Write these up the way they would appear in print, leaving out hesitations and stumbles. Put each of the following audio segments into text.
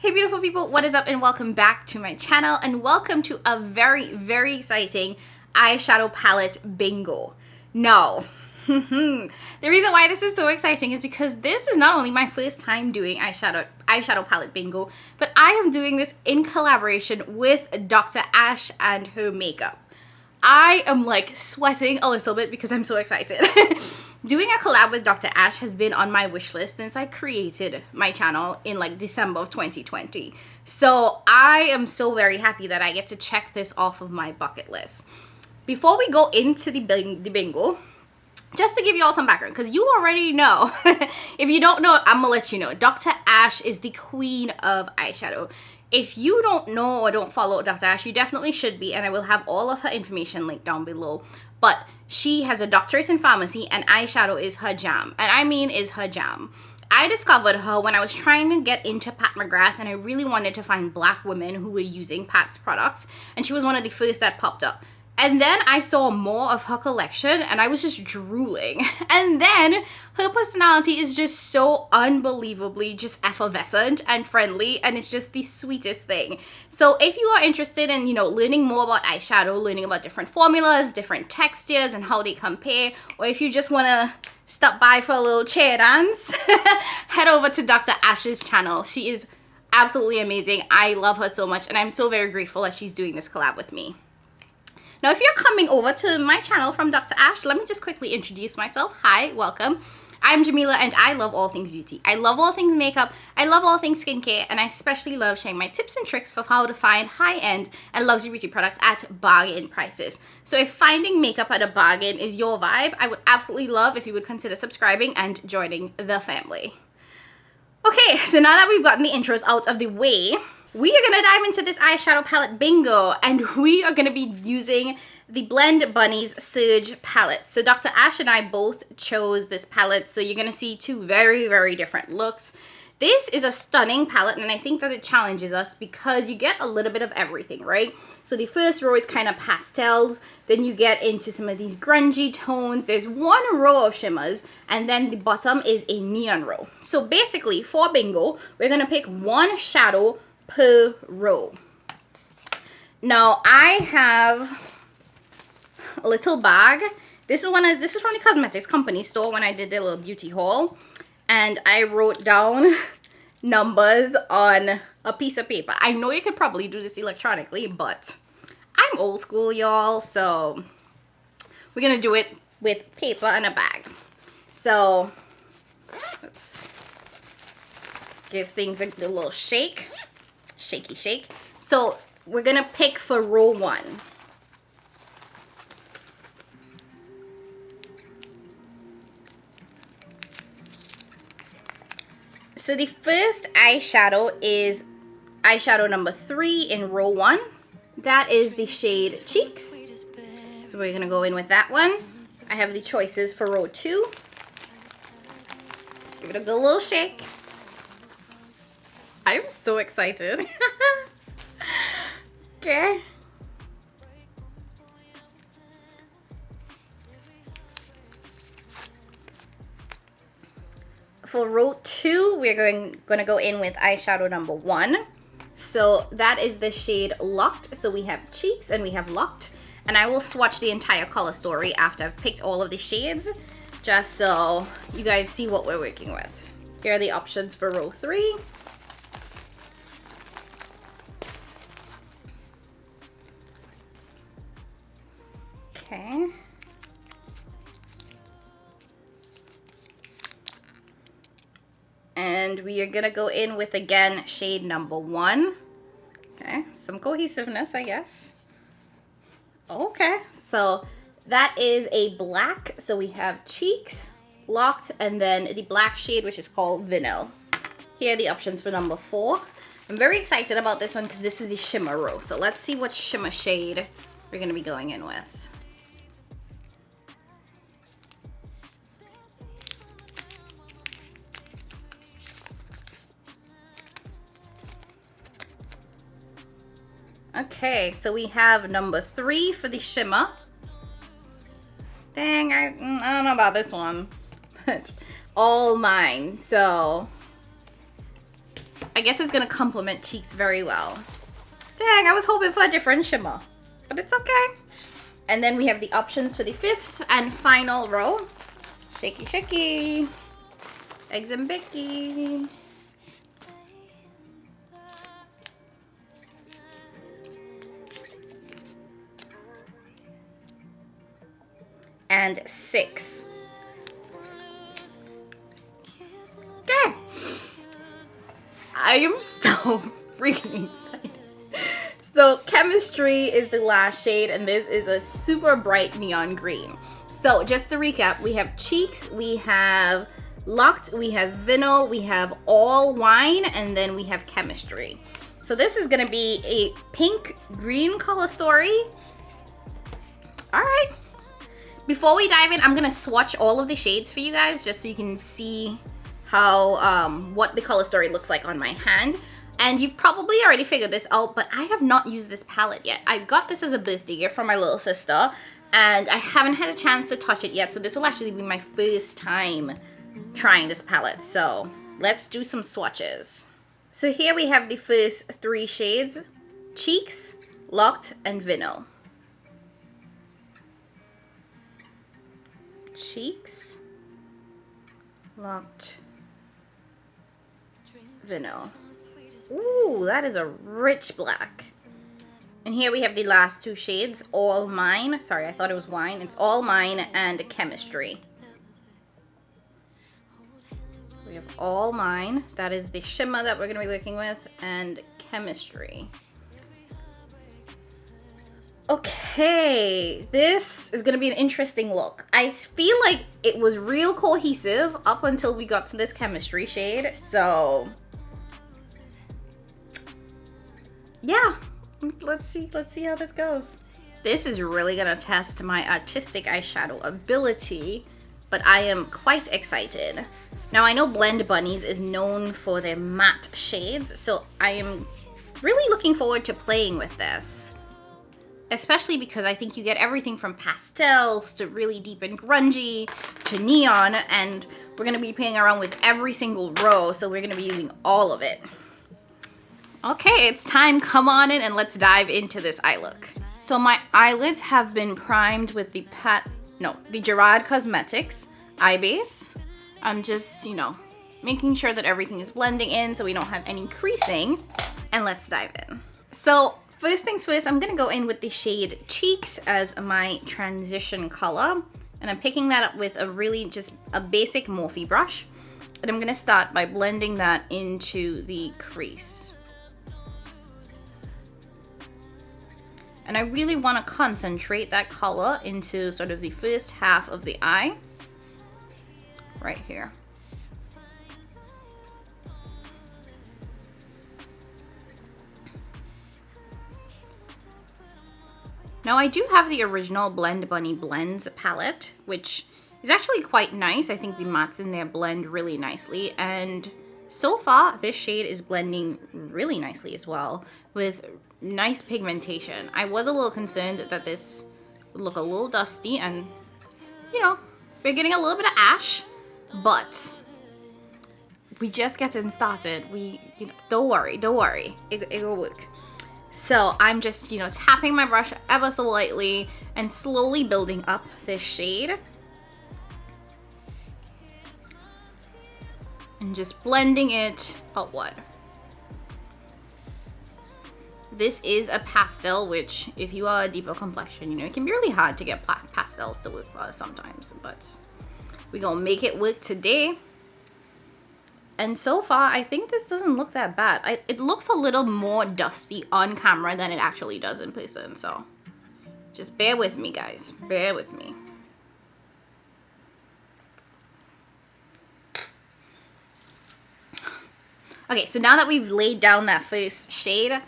Hey beautiful people, what is up and welcome back to my channel and welcome to a very exciting eyeshadow palette bingo. No, the reason why this is so exciting is because this is not only my first time doing eyeshadow palette bingo, but I am doing this in collaboration with Dr. Ash and her makeup. I am like sweating a little bit because I'm so excited. Doing a collab with Dr. Ash has been on my wish list since I created my channel in like December of 2020. So I am so very happy that I get to check this off of my bucket list. Before we go into the bingo, just to give you all some background, because you already know. If you don't know, I'm gonna let you know. Dr. Ash is the queen of eyeshadow. If you don't know or don't follow Dr. Ash, you definitely should be, and I will have all of her information linked down below. But she has a doctorate in pharmacy and eyeshadow is her jam. And I mean is her jam. I discovered her when I was trying to get into Pat McGrath and I really wanted to find black women who were using Pat's products. And she was one of the first that popped up. And then I saw more of her collection and I was just drooling. And then her personality is just so unbelievably just effervescent and friendly, and it's just the sweetest thing. So if you are interested in, learning more about eyeshadow, learning about different formulas, different textures and how they compare, or if you just want to stop by for a little chair dance, head over to Dr. Ash's channel. She is absolutely amazing. I love her so much and I'm so very grateful that she's doing this collab with me. Now, if you're coming over to my channel from Dr. Ash, let me just quickly introduce myself. Hi, welcome. I'm Jamila and I love all things beauty. I love all things makeup, I love all things skincare, and I especially love sharing my tips and tricks for how to find high-end and luxury beauty products at bargain prices. So if finding makeup at a bargain is your vibe, I would absolutely love if you would consider subscribing and joining the family. Okay, so now that we've gotten the intros out of the way, we are going to dive into this eyeshadow palette bingo, and we are going to be using the Blend Bunnies Surge palette. So Dr. Ash and I both chose this palette, so you're going to see two very different looks. This is a stunning palette, and I think that it challenges us because you get a little bit of everything, right? So the first row is kind of pastels, then you get into some of these grungy tones. There's one row of shimmers, and then the bottom is a neon row. So basically, for bingo, we're going to pick one shadow per row. Now I have a little bag. This is from the cosmetics company store when I did their little beauty haul, and I wrote down numbers on a piece of paper. I know you could probably do this electronically, but I'm old school, y'all, so we're gonna do it with paper and a bag. So let's give things a little shake. Shaky shake. So we're gonna pick for row 1. So the first eyeshadow is eyeshadow number 3 in row 1. That is the shade Cheeks. So we're gonna go in with that one. I have the choices for row 2. Give it a good little shake. I'm so excited. Okay. For row 2, we're going to go in with eyeshadow number 1. So that is the shade Locked. So we have Cheeks and we have Locked. And I will swatch the entire color story after I've picked all of the shades, just so you guys see what we're working with. Here are the options for row 3. Okay. And we are gonna go in with, again, shade number 1. Okay, some cohesiveness, I guess. Okay, so that is a black. So we have Cheeks, Locked, and then the black shade, which is called Vanilla. Here are the options for number 4. I'm very excited about this one because this is the shimmer row. So let's see what shimmer shade we're gonna be going in with. Okay, so we have number 3 for the shimmer. Dang, I don't know about this one. But all mine. So I guess it's gonna complement cheeks very well. Dang, I was hoping for a different shimmer, but it's okay. And then we have the options for the 5th and final row. Shaky, shaky. Eggs and bacon. And 6. Dang. I am so freaking excited. So chemistry is the last shade, and this is a super bright neon green. So just to recap, we have cheeks, we have locked, we have vinyl, we have all wine, and then we have chemistry. So this is gonna be a pink green color story. All right. Before we dive in, I'm gonna swatch all of the shades for you guys just so you can see how what the color story looks like on my hand. And you've probably already figured this out, but I have not used this palette yet. I got this as a birthday gift from my little sister, and I haven't had a chance to touch it yet, so this will actually be my first time trying this palette. So let's do some swatches. So here we have the first 3 shades: Cheeks, Locked, and Vinyl. Cheeks, Locked, Vinyl. Ooh, that is a rich black. And here we have the last 2 shades, All Mine. Sorry, I thought it was wine. It's All Mine and Chemistry. We have All Mine. That is the shimmer that we're going to be working with, and Chemistry. Okay, this is going to be an interesting look. I feel like it was real cohesive up until we got to this Chemistry shade, so yeah, let's see how this goes. This is really gonna test my artistic eyeshadow ability, but I am quite excited. Now I know Blend Bunnies is known for their matte shades, so I am really looking forward to playing with this. Especially because I think you get everything from pastels to really deep and grungy to neon, and we're gonna be playing around with every single row, so we're gonna be using all of it. Okay, it's time. Come on in and let's dive into this eye look. So my eyelids have been primed with the Gerard Cosmetics eye base. I'm just, making sure that everything is blending in so we don't have any creasing. And let's dive in. So first things first, I'm gonna go in with the shade Cheeks as my transition color. And I'm picking that up with a really just a basic Morphe brush. And I'm gonna start by blending that into the crease. And I really want to concentrate that color into sort of the first half of the eye, right here. Now I do have the original Blend Bunny Blends palette, which is actually quite nice. I think the mattes in there blend really nicely, and so far this shade is blending really nicely as well with nice pigmentation. I was a little concerned that this would look a little dusty, and we're getting a little bit of ash, but we just getting started. Don't worry, it will work. So I'm just tapping my brush ever so lightly and slowly building up this shade and just blending it outward. This is a pastel, which if you are a deeper complexion, it can be really hard to get pastels to work for us sometimes, but we're gonna make it work today. And so far, I think this doesn't look that bad. It looks a little more dusty on camera than it actually does in person, so just bear with me, guys. Bear with me. Okay, so now that we've laid down that first shade,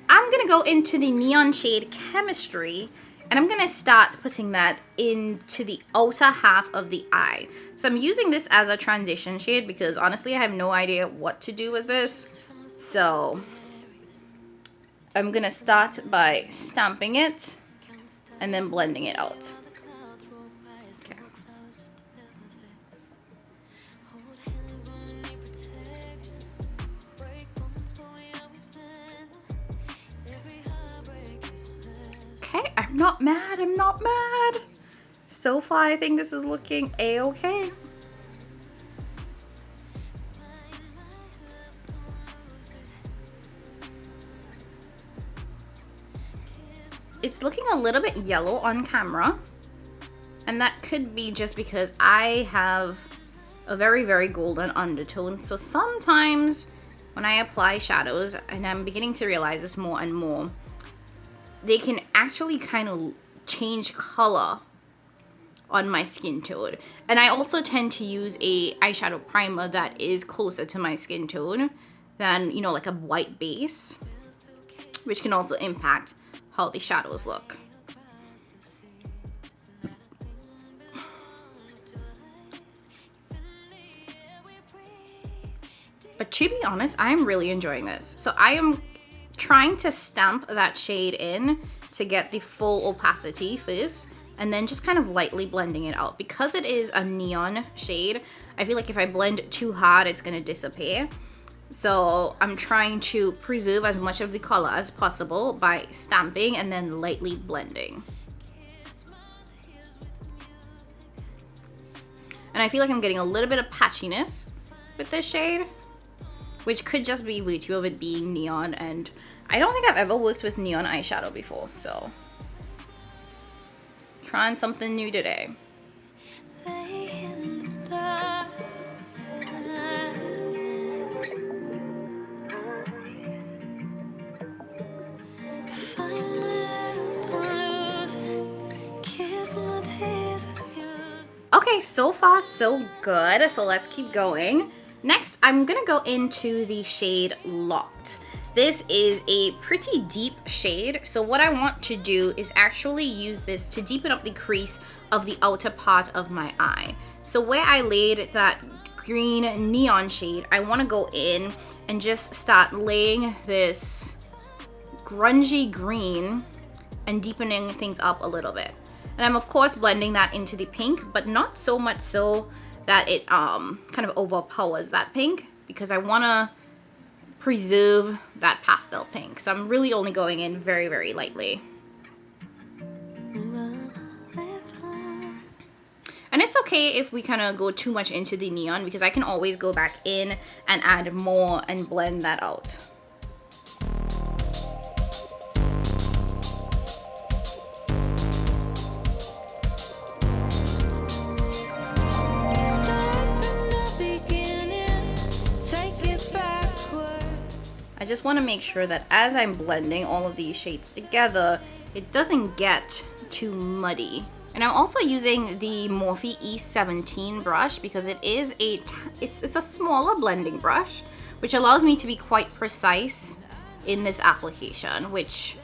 I'm gonna go into the neon shade Chemistry, and I'm gonna start putting that into the outer half of the eye. So I'm using this as a transition shade because honestly I have no idea what to do with this. So I'm gonna start by stamping it and then blending it out. Okay. I'm not mad. I'm not mad. So far, I think this is looking a-okay. It's looking a little bit yellow on camera, and that could be just because I have a very, very golden undertone. So sometimes when I apply shadows, and I'm beginning to realize this more and more, they can actually kind of change color on my skin tone. And I also tend to use a eyeshadow primer that is closer to my skin tone than, you know, like a white base, which can also impact how the shadows look. But to be honest, I'm really enjoying this. So I am trying to stamp that shade in to get the full opacity first, and then just kind of lightly blending it out. Because it is a neon shade, I feel like if I blend too hard, it's gonna disappear. So I'm trying to preserve as much of the color as possible by stamping and then lightly blending. And I feel like I'm getting a little bit of patchiness with this shade, which could just be virtue of it being neon, and I don't think I've ever worked with neon eyeshadow before, so trying something new today. Okay, so far so good, so let's keep going. Next, I'm gonna go into the shade Locked. This is a pretty deep shade, so what I want to do is actually use this to deepen up the crease of the outer part of my eye. So where I laid that green neon shade, I want to go in and just start laying this grungy green and deepening things up a little bit. And I'm of course blending that into the pink, but not so much so that it kind of overpowers that pink, because I want to preserve that pastel pink. So I'm really only going in very, very lightly. And it's okay if we kind of go too much into the neon, because I can always go back in and add more and blend that out. I just want to make sure that as I'm blending all of these shades together, it doesn't get too muddy. And I'm also using the Morphe E17 brush because it is it's a smaller blending brush, which allows me to be quite precise in this application, which,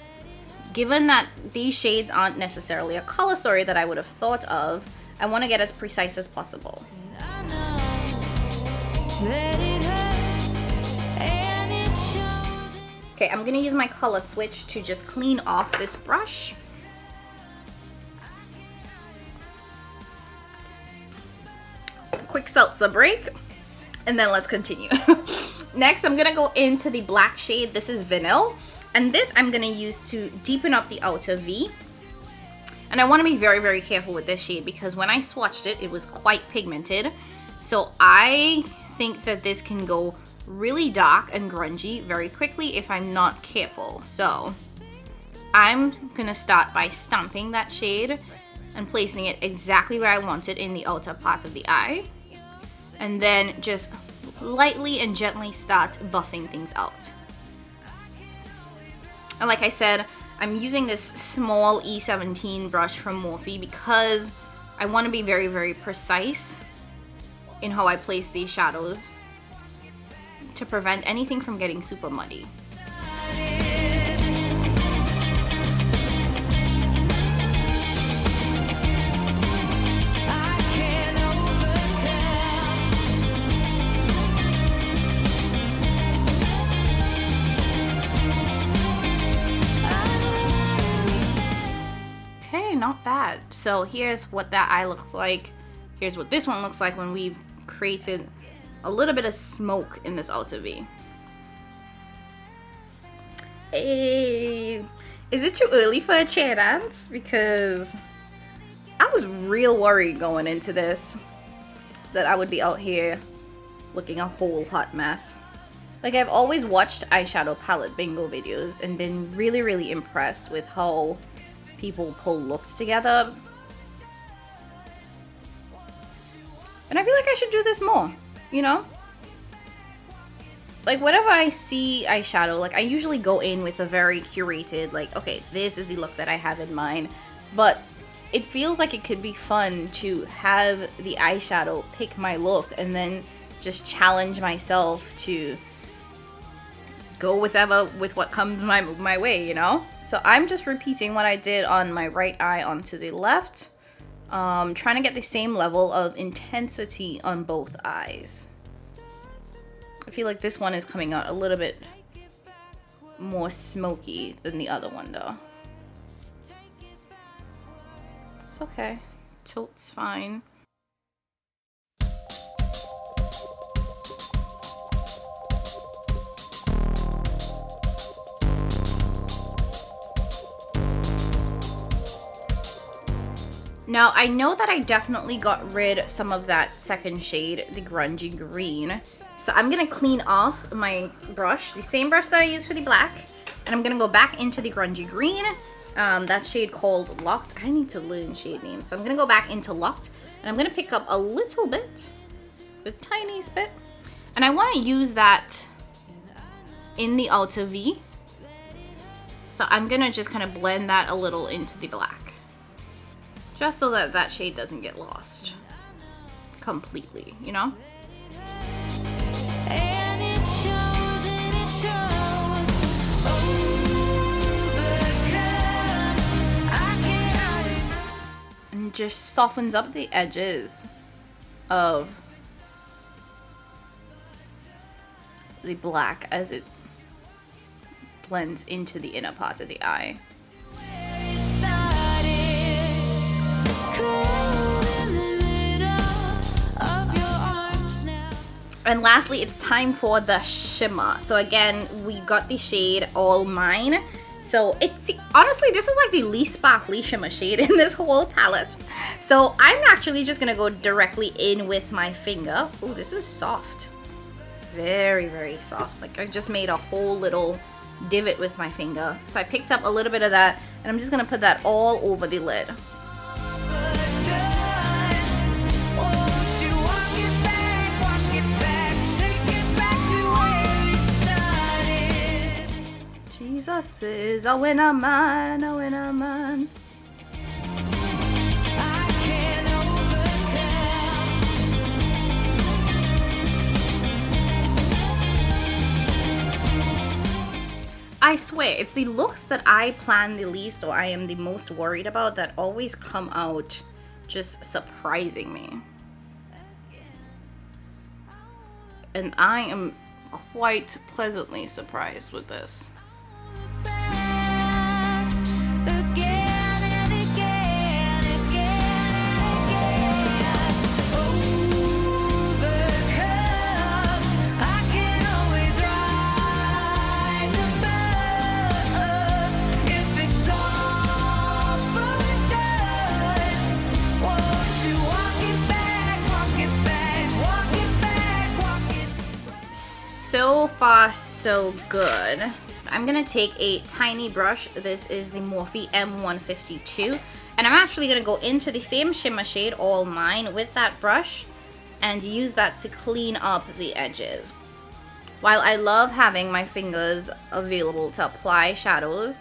given that these shades aren't necessarily a color story that I would have thought of, I want to get as precise as possible. Okay, I'm gonna use my color switch to just clean off this brush. Quick seltzer break, and then let's continue. Next, I'm gonna go into the black shade. This is Vanilla, and this I'm gonna use to deepen up the outer V. And I wanna be very, very careful with this shade because when I swatched it, it was quite pigmented. So I think that this can go really dark and grungy very quickly if I'm not careful. So I'm gonna start by stamping that shade and placing it exactly where I want it in the outer part of the eye, and then just lightly and gently start buffing things out. And like I said, I'm using this small E17 brush from Morphe because I want to be very, very precise in how I place these shadows to prevent anything from getting super muddy. Okay, not bad. So here's what that eye looks like. Here's what this one looks like when we've created a little bit of smoke in this outer V. Hey. Is it too early for a chair dance? Because I was real worried going into this that I would be out here looking a whole hot mess. Like, I've always watched eyeshadow palette bingo videos and been really impressed with how people pull looks together. And I feel like I should do this more, you know? Like, whenever I see eyeshadow, like, I usually go in with a very curated, like, okay, this is the look that I have in mind. But it feels like it could be fun to have the eyeshadow pick my look and then just challenge myself to go with what comes my way, you know? So I'm just repeating what I did on my right eye onto the left. Trying to get the same level of intensity on both eyes. I feel like this one is coming out a little bit more smoky than the other one though. It's okay. Totes fine. Now, I know that I definitely got rid some of that second shade, the grungy green. So I'm going to clean off my brush, the same brush that I used for the black. And I'm going to go back into the grungy green, that shade called Locked. I need to learn shade names. So I'm going to go back into Locked. And I'm going to pick up a little bit, the tiniest bit. And I want to use that in the outer V. So I'm going to just kind of blend that a little into the black. Just so that that shade doesn't get lost completely, you know? And it just softens up the edges of the black as it blends into the inner part of the eye. And lastly, it's time for the shimmer. So again, we got the shade All Mine. So it's, honestly, this is like the least sparkly shimmer shade in this whole palette. So I'm actually just gonna go directly in with my finger. Oh, this is soft. Very soft. Like, I just made a whole little divot with my finger. So I picked up a little bit of that, and I'm just gonna put that all over the lid. Jesus is a winner man, a winner man. I swear, it's the looks that I plan the least or I am the most worried about that always come out just surprising me. And I am quite pleasantly surprised with this. So far, so good. I'm gonna take a tiny brush. This is the Morphe M152, and I'm actually gonna go into the same shimmer shade, All Mine, with that brush and use that to clean up the edges. While I love having my fingers available to apply shadows,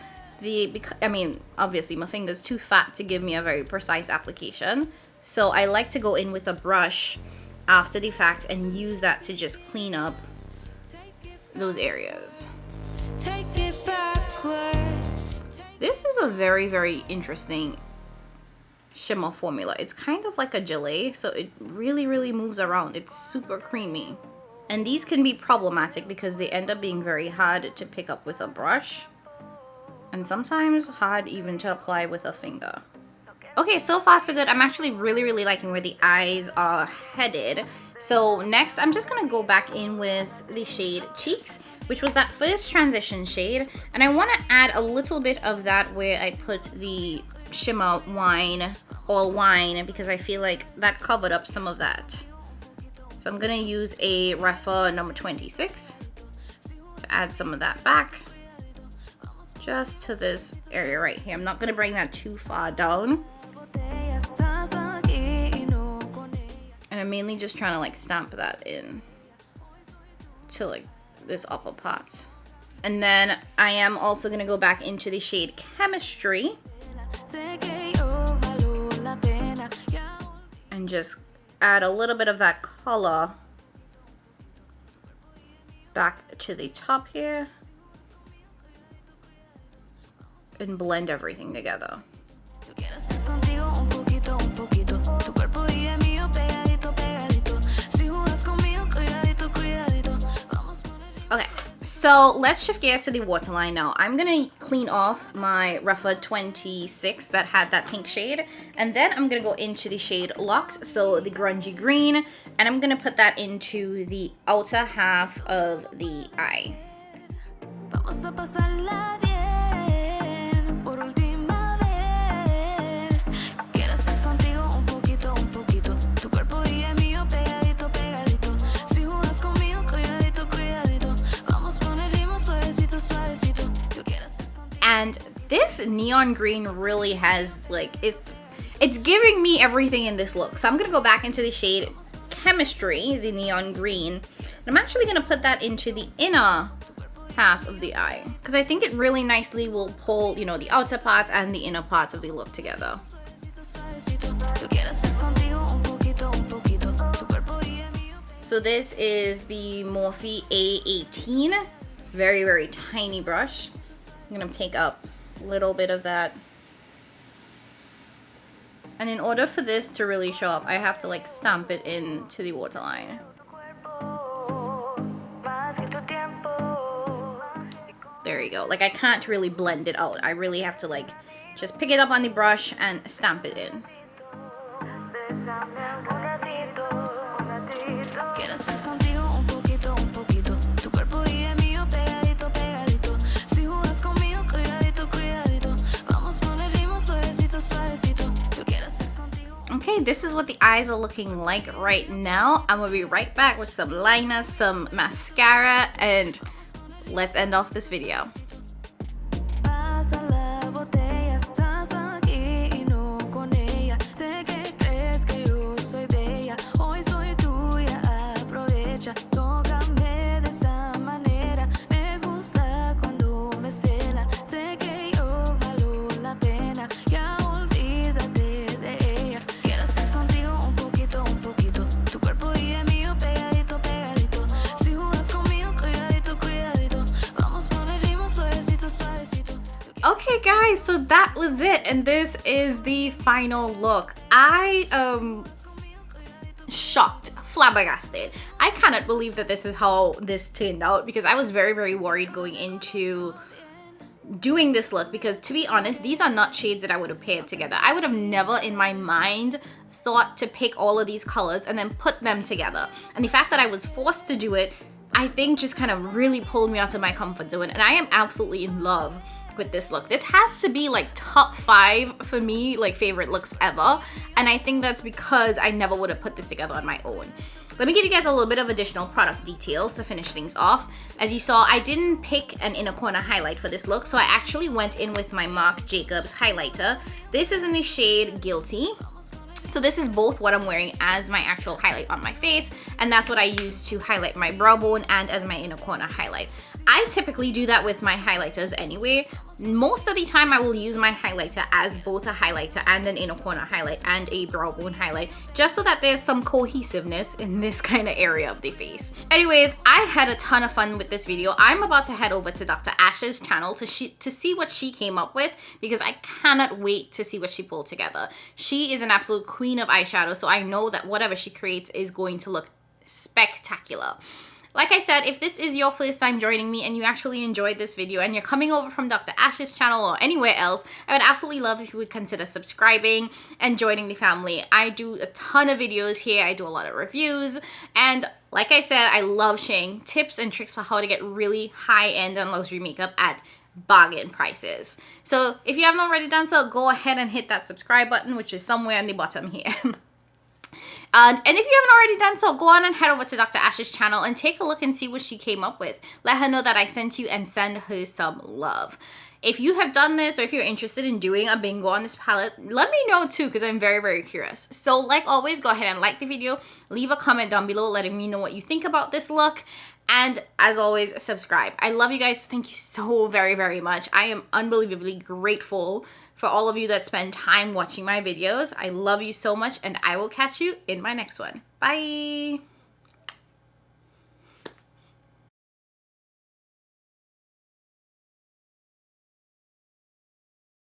obviously my finger's too fat to give me a very precise application, so I like to go in with a brush after the fact and use that to just clean up those areas. This is a very interesting shimmer formula. It's kind of like a gelée, so it really moves around. It's super creamy. And these can be problematic because they end up being very hard to pick up with a brush, and sometimes hard even to apply with a finger. Okay, so far so good. I'm actually really liking where the eyes are headed. So next, I'm just gonna go back in with the shade Cheeks, which was that first transition shade. And I wanna add a little bit of that where I put the shimmer wine, all wine, because I feel like that covered up some of that. So I'm gonna use a Refa number 26 to add some of that back. Just to this area right here. I'm not gonna bring that too far down. And I'm mainly just trying to like stamp that in to like this upper part. And then I am also gonna go back into the shade Chemistry and just add a little bit of that color back to the top here and blend everything together. Okay, so let's shift gears to the waterline now. I'm gonna clean off my Refa 26 that had that pink shade, and then I'm gonna go into the shade Locked, so the grungy green, and I'm gonna put that into the outer half of the eye. And this neon green really has like, it's giving me everything in this look. So I'm gonna go back into the shade Chemistry, the neon green, and I'm actually gonna put that into the inner half of the eye because I think it really nicely will pull, you know, the outer parts and the inner parts of the look together. So this is the Morphe A18, very tiny brush. I'm gonna pick up a little bit of that. And in order for this to really show up, I have to like stamp it into the waterline. There you go. Like I can't really blend it out. I really have to like just pick it up on the brush and stamp it in. Okay, this is what the eyes are looking like right now. I'm gonna be right back with some liner, some mascara, and let's end off this video. Okay guys, so that was it, and this is the final look. I am shocked, flabbergasted. I cannot believe that this is how this turned out because I was very worried going into doing this look because, to be honest, these are not shades that I would have paired together. I would have never in my mind thought to pick all of these colors and then put them together. And the fact that I was forced to do it, I think just kind of really pulled me out of my comfort zone, and I am absolutely in love with this look. This has to be like top 5 for me, like favorite looks ever, and I think that's because I never would have put this together on my own. Let me give you guys a little bit of additional product details to finish things off. As you saw, I didn't pick an inner corner highlight for this look, so I actually went in with my Marc Jacobs highlighter. This is in the shade Gilty. So this is both what I'm wearing as my actual highlight on my face, and that's what I use to highlight my brow bone and as my inner corner highlight. I typically do that with my highlighters anyway. Most of the time I will use my highlighter as both a highlighter and an inner corner highlight and a brow bone highlight, just so that there's some cohesiveness in this kind of area of the face. Anyways, I had a ton of fun with this video. I'm about to head over to Dr. Ash's channel to see what she came up with, because I cannot wait to see what she pulled together. She is an absolute queen of eyeshadow, so I know that whatever she creates is going to look spectacular. Like I said, if this is your first time joining me and you actually enjoyed this video and you're coming over from Dr. Ash's channel or anywhere else, I would absolutely love if you would consider subscribing and joining the family. I do a ton of videos here. I do a lot of reviews, and like I said, I love sharing tips and tricks for how to get really high-end and luxury makeup at bargain prices. So if you haven't already done so, go ahead and hit that subscribe button, which is somewhere on the bottom here. And if you haven't already done so, go on and head over to Dr. Ash's channel and take a look and see what she came up with. Let her know that I sent you and send her some love. If you have done this, or if you're interested in doing a bingo on this palette, let me know too, because I'm very, very curious. So like always, go ahead and like the video, leave a comment down below letting me know what you think about this look, and as always, subscribe. I love you guys. Thank you so very, very much. I am unbelievably grateful for all of you that spend time watching my videos. I love you so much, and I will catch you in my next one. Bye!